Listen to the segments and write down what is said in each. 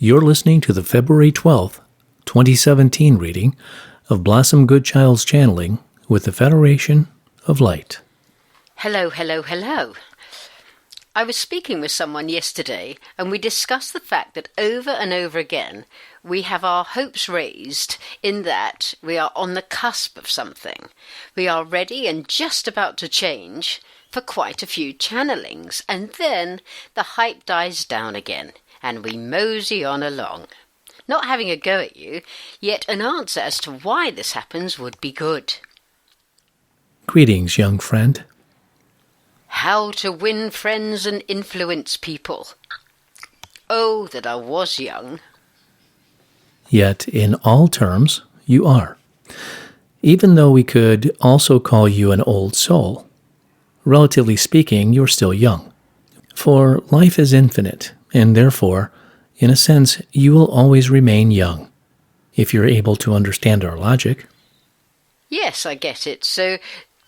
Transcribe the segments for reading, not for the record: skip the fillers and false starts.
You're listening to the February 12th, 2017 reading of Blossom Goodchild's channeling with the Federation of Light. Hello, hello, hello. I was speaking with someone yesterday and we discussed the fact that over and over again we have our hopes raised in that we are on the cusp of something. We are ready and just about to change for quite a few channelings, and then the hype dies down again and we mosey on along. Not having a go at you, yet an answer as to why this happens would be good. Greetings, young friend. How to win friends and influence people. Oh, that I was young. Yet, in all terms, you are. Even though we could also call you an old soul, relatively speaking, you're still young. For life is infinite, and therefore, in a sense, you will always remain young, if you're able to understand our logic. Yes, I get it. So,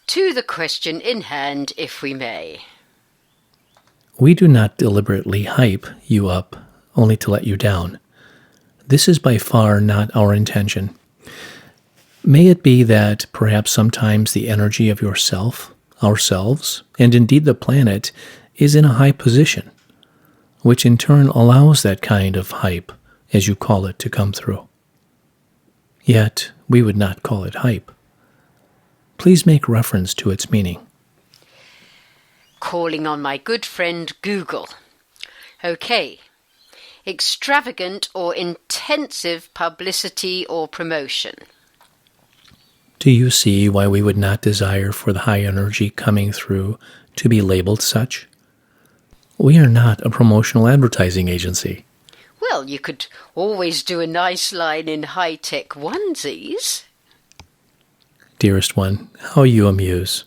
to the question in hand, if we may. We do not deliberately hype you up only to let you down. This is by far not our intention. May it be that perhaps sometimes the energy of yourself, ourselves, and indeed the planet is in a high position, which in turn allows that kind of hype, as you call it, to come through. Yet, we would not call it hype. Please make reference to its meaning. Calling on my good friend Google. Okay. Extravagant or intensive publicity or promotion. Do you see why we would not desire for the high energy coming through to be labeled such? We are not a promotional advertising agency. Well, you could always do a nice line in high-tech onesies. Dearest one, how you amuse.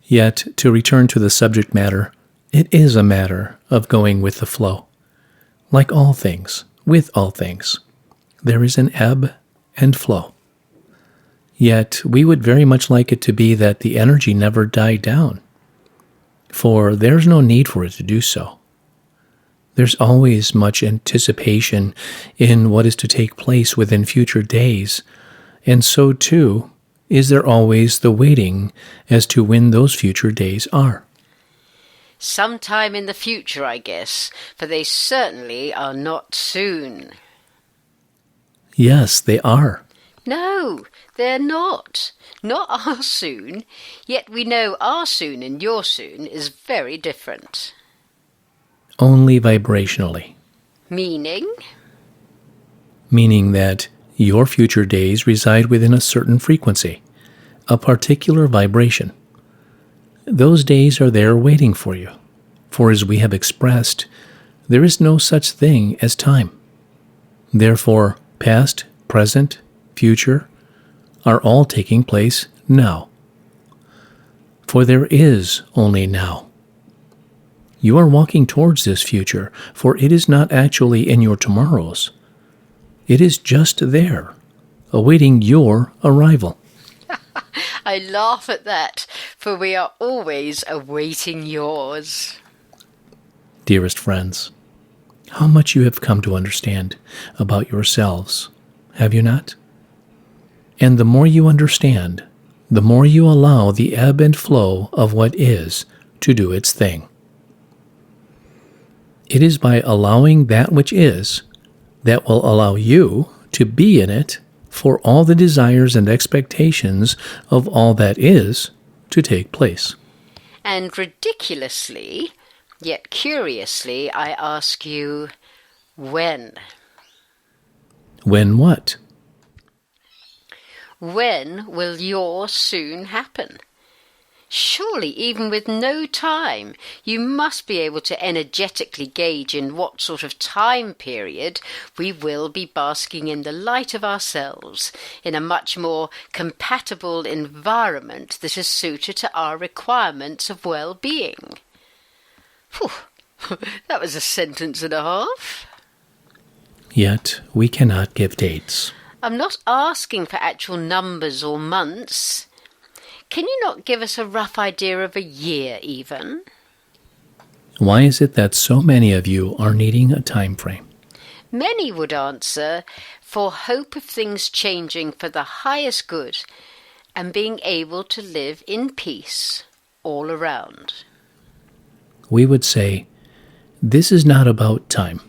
Yet, to return to the subject matter, it is a matter of going with the flow. Like all things, with all things, there is an ebb and flow. Yet, we would very much like it to be that the energy never died down, for there's no need for it to do so. There's always much anticipation in what is to take place within future days, and so too is there always the waiting as to when those future days are. Sometime in the future, I guess, for they certainly are not soon. Yes, they are. No, they're not. Not our soon. Yet we know our soon and your soon is very different. Only vibrationally. Meaning? Meaning that your future days reside within a certain frequency, a particular vibration. Those days are there waiting for you, for as we have expressed, there is no such thing as time. Therefore, past, present, future are all taking place now. For there is only now. You are walking towards this future, for it is not actually in your tomorrows. It is just there, awaiting your arrival. I laugh at that, for we are always awaiting yours. Dearest friends, how much you have come to understand about yourselves, have you not? And the more you understand, the more you allow the ebb and flow of what is to do its thing. It is by allowing that which is that will allow you to be in it for all the desires and expectations of all that is to take place. And ridiculously, yet curiously, I ask you, when? When what? When will your soon happen? Surely, even with no time, you must be able to energetically gauge in what sort of time period we will be basking in the light of ourselves, in a much more compatible environment that is suited to our requirements of well-being. That was a sentence and a half. Yet we cannot give dates. I'm not asking for actual numbers or months. Can you not give us a rough idea of a year, even? Why is it that so many of you are needing a time frame? Many would answer, for hope of things changing for the highest good and being able to live in peace all around. We would say, this is not about time.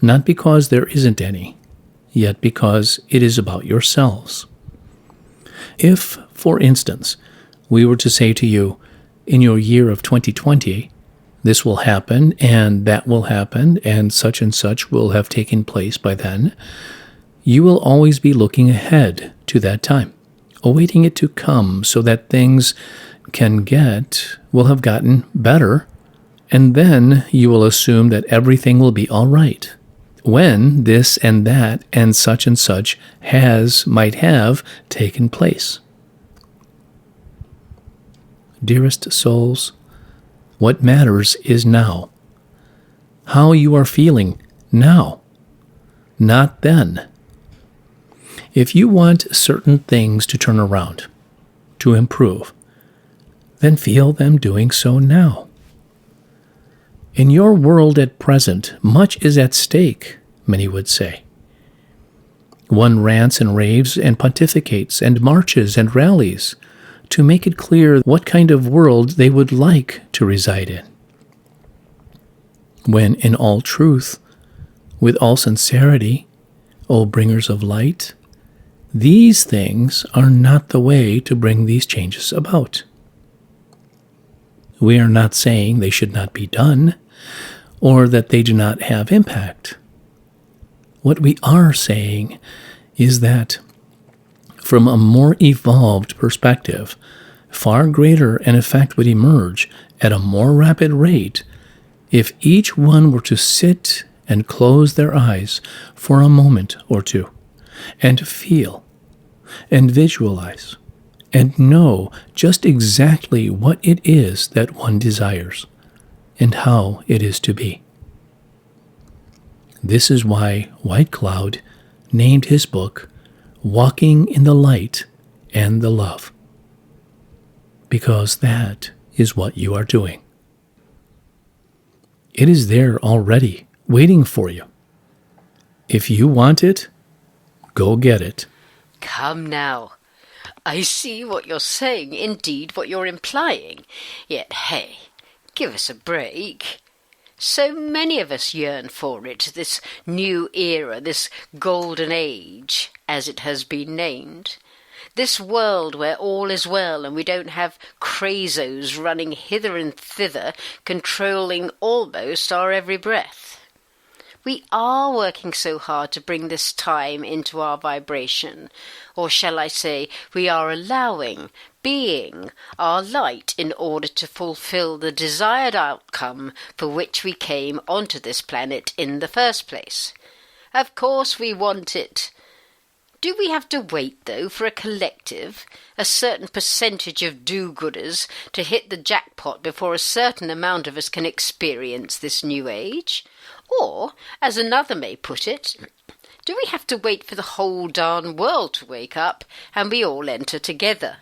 Not because there isn't any, yet because it is about yourselves. If, for instance, we were to say to you, in your year of 2020, this will happen, and that will happen, and such will have taken place by then, you will always be looking ahead to that time, awaiting it to come so that things will have gotten better, and then you will assume that everything will be all right, when this and that and such might have taken place. Dearest souls, what matters is now. How you are feeling now, not then. If you want certain things to turn around, to improve, then feel them doing so now. In your world at present, much is at stake, many would say. One rants and raves and pontificates and marches and rallies to make it clear what kind of world they would like to reside in. When in all truth, with all sincerity, O bringers of light, these things are not the way to bring these changes about. We are not saying they should not be done, or that they do not have impact. What we are saying is that, from a more evolved perspective, far greater an effect would emerge at a more rapid rate if each one were to sit and close their eyes for a moment or two, and feel, and visualize, and know just exactly what it is that one desires, and how it is to be. This is why White Cloud named his book Walking in the Light and the Love, because that is what you are doing. It is there already, waiting for you. If you want it, go get it. Come now. I see what you're saying, indeed what you're implying. Yet, hey, give us a break. So many of us yearn for it, this new era, this golden age, as it has been named. This world where all is well and we don't have crazos running hither and thither, controlling almost our every breath. We are working so hard to bring this time into our vibration, or shall I say, we are allowing, being, our light in order to fulfill the desired outcome for which we came onto this planet in the first place. Of course we want it. Do we have to wait, though, for a collective, a certain percentage of do-gooders to hit the jackpot before a certain amount of us can experience this new age? Or, as another may put it, do we have to wait for the whole darn world to wake up and we all enter together?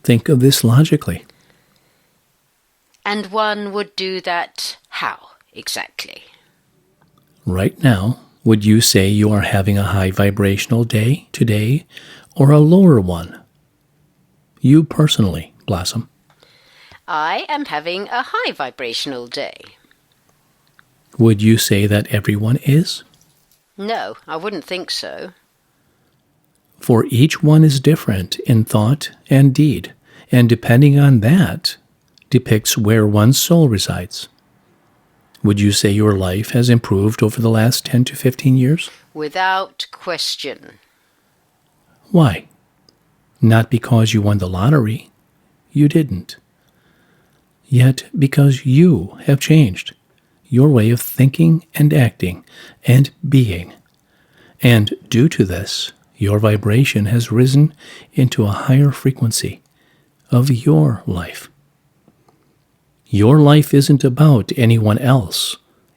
Think of this logically. And one would do that how, exactly? Right now, would you say you are having a high vibrational day today, or a lower one? You personally, Blossom. I am having a high vibrational day. Would you say that everyone is? No, I wouldn't think so. For each one is different in thought and deed, and depending on that, depicts where one's soul resides. Would you say your life has improved over the last 10 to 15 years? Without question. Why? Not because you won the lottery. You didn't. Yet because you have changed your way of thinking and acting and being. And due to this, your vibration has risen into a higher frequency of your life. Your life isn't about anyone else.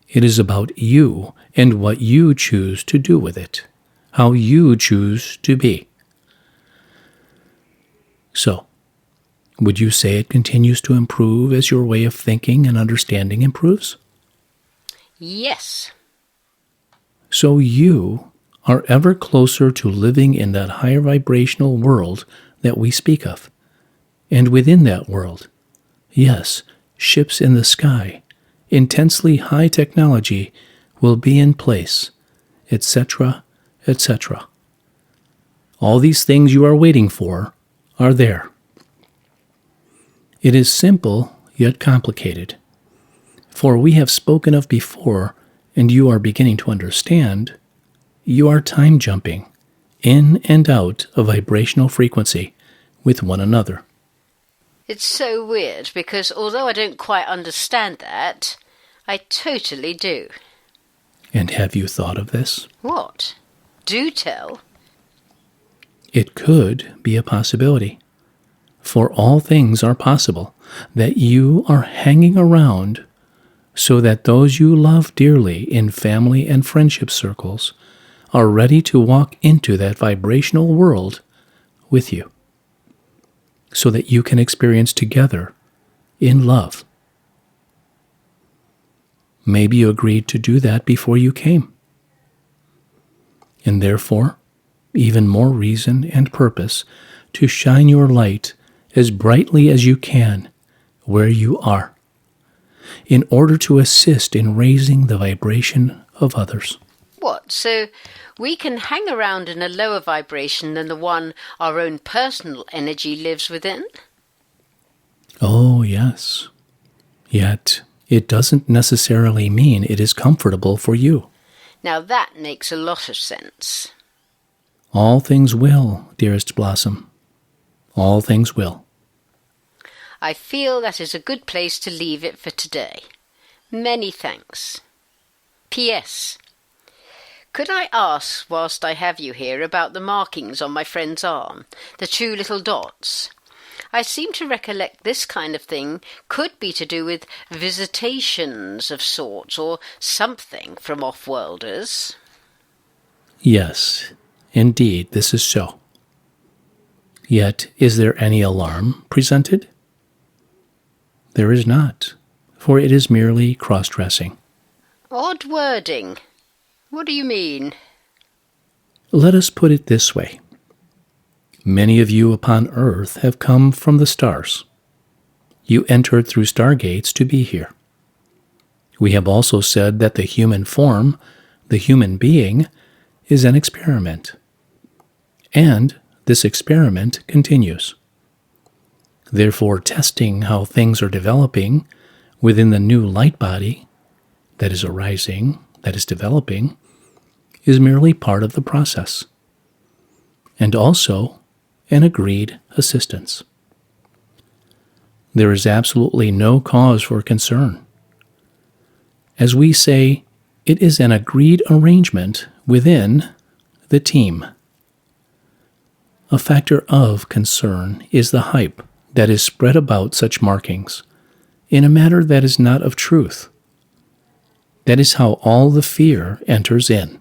It is about you and what you choose to do with it, how you choose to be. So, would you say it continues to improve as your way of thinking and understanding improves? Yes. So you are ever closer to living in that higher vibrational world that we speak of. And within that world, yes, ships in the sky, intensely high technology will be in place, etc., etc. All these things you are waiting for are there. It is simple yet complicated. For we have spoken of before, and you are beginning to understand, you are time jumping in and out of vibrational frequency with one another. It's so weird because although I don't quite understand that, I totally do. And have you thought of this? What? Do tell. It could be a possibility. For all things are possible, that you are hanging around so that those you love dearly in family and friendship circles are ready to walk into that vibrational world with you, so that you can experience together in love. Maybe you agreed to do that before you came. And therefore, even more reason and purpose to shine your light as brightly as you can where you are, in order to assist in raising the vibration of others. What, so we can hang around in a lower vibration than the one our own personal energy lives within? Oh, yes. Yet, it doesn't necessarily mean it is comfortable for you. Now that makes a lot of sense. All things will, dearest Blossom. All things will. I feel that is a good place to leave it for today. Many thanks. P.S. Could I ask, whilst I have you here, about the markings on my friend's arm, the two little dots? I seem to recollect this kind of thing could be to do with visitations of sorts or something from off-worlders. Yes, indeed, this is so. Yet, is there any alarm presented? There is not, for it is merely cross-dressing. Odd wording. What do you mean? Let us put it this way. Many of you upon earth have come from the stars. You entered through stargates to be here. We have also said that the human form, the human being, is an experiment. And this experiment continues. Therefore, testing how things are developing within the new light body that is arising, that is developing, is merely part of the process, and also an agreed assistance. There is absolutely no cause for concern. As we say, it is an agreed arrangement within the team. A factor of concern is the hype that is spread about such markings in a matter that is not of truth. That is how all the fear enters in.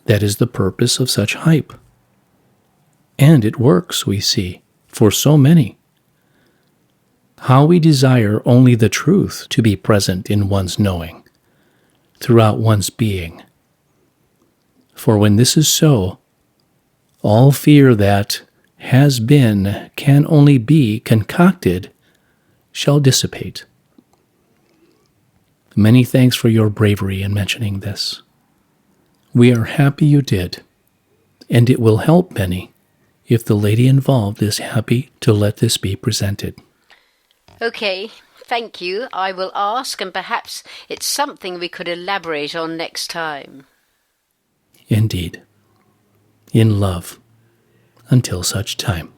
That is the purpose of such hype. And it works, we see, for so many. How we desire only the truth to be present in one's knowing, throughout one's being. For when this is so, all fear that has been, can only be concocted, shall dissipate. Many thanks for your bravery in mentioning this. We are happy you did, and it will help many if the lady involved is happy to let this be presented. Okay, thank you. I will ask, and perhaps it's something we could elaborate on next time. Indeed. In love. Until such time.